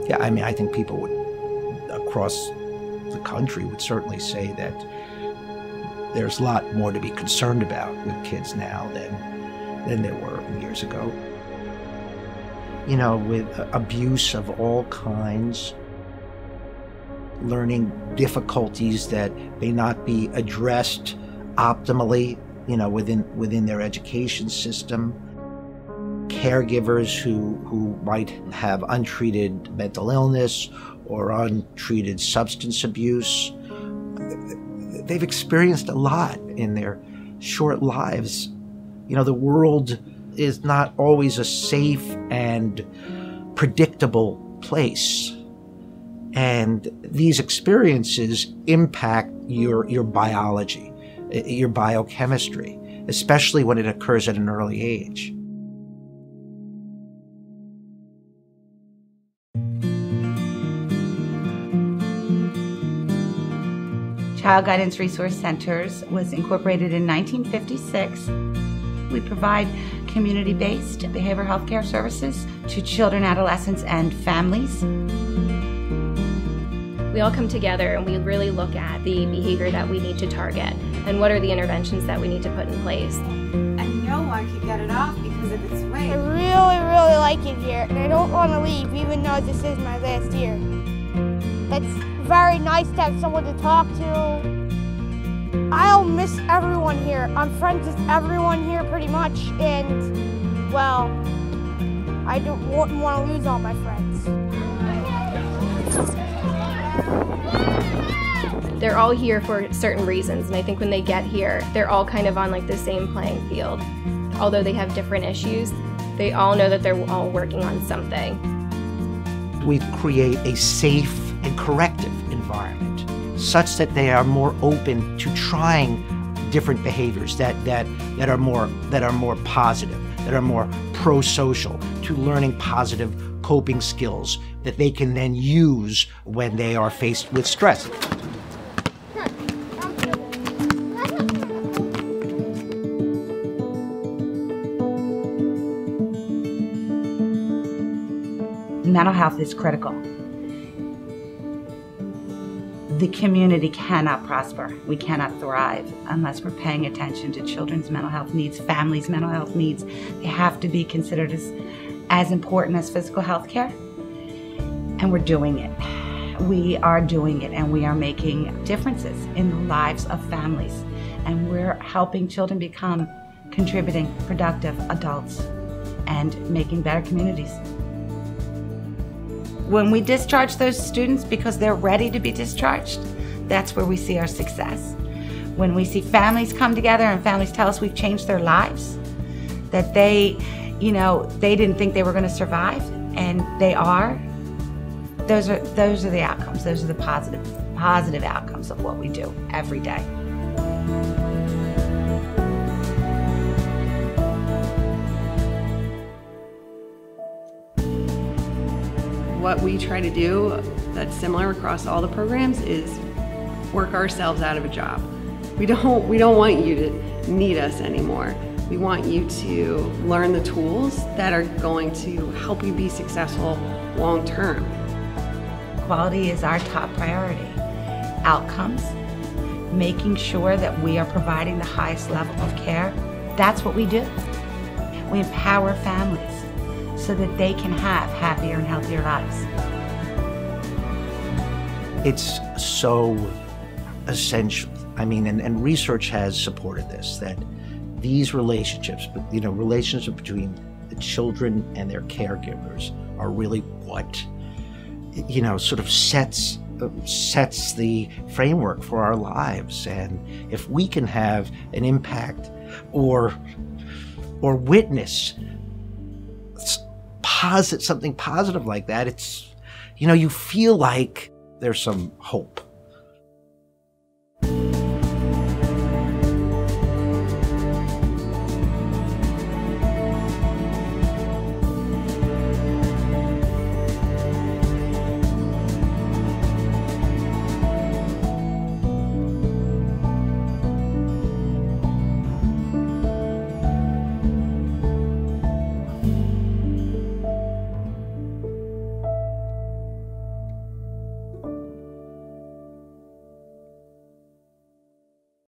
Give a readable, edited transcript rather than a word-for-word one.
Yeah, I mean, I think people would, across the country, would certainly say that there's a lot more to be concerned about with kids now than there were years ago. You know, with abuse of all kinds, learning difficulties that may not be addressed optimally, you know, within their education system, caregivers who might have untreated mental illness or untreated substance abuse. They've experienced a lot in their short lives. You know, the world is not always a safe and predictable place. And these experiences impact your biology, your biochemistry, especially when it occurs at an early age. Child Guidance Resource Centers was incorporated in 1956. We provide community-based behavioral health care services to children, adolescents, and families. We all come together and we really look at the behavior that we need to target and what are the interventions that we need to put in place. And no one can get it off because of its weight. I really like it here, and I don't want to leave even though this is my last year. It's very nice to have someone to talk to. I'll miss everyone here. I'm friends with everyone here pretty much, and, well, I wouldn't want to lose all my friends. They're all here for certain reasons, and I think when they get here, they're all kind of on like the same playing field. Although they have different issues, they all know that they're all working on something. We create a safe and corrective environment such that they are more open to trying different behaviors that are more positive, that are more pro-social, to learning positive coping skills that they can then use when they are faced with stress. Mental health is critical. The community cannot prosper. We cannot thrive unless we're paying attention to children's mental health needs, families' mental health needs. They have to be considered as important as physical health care. And we're doing it. We are doing it, and we are making differences in the lives of families. And we're helping children become contributing, productive adults and making better communities. When we discharge those students because they're ready to be discharged, that's where we see our success. When we see families come together and families tell us we've changed their lives, that they didn't think they were going to survive, and they are, those are the outcomes. Those are the positive outcomes of what we do every day. What we try to do that's similar across all the programs is work ourselves out of a job. We don't want you to need us anymore. We want you to learn the tools that are going to help you be successful long term. Quality is our top priority. Outcomes, making sure that we are providing the highest level of care, that's what we do. We empower families so that they can have happier and healthier lives. It's so essential. I mean, and research has supported this, that these relationships, relationships between the children and their caregivers are really what, sort of sets the framework for our lives. And if we can have an impact or witness something positive like that, it's, you feel like there's some hope.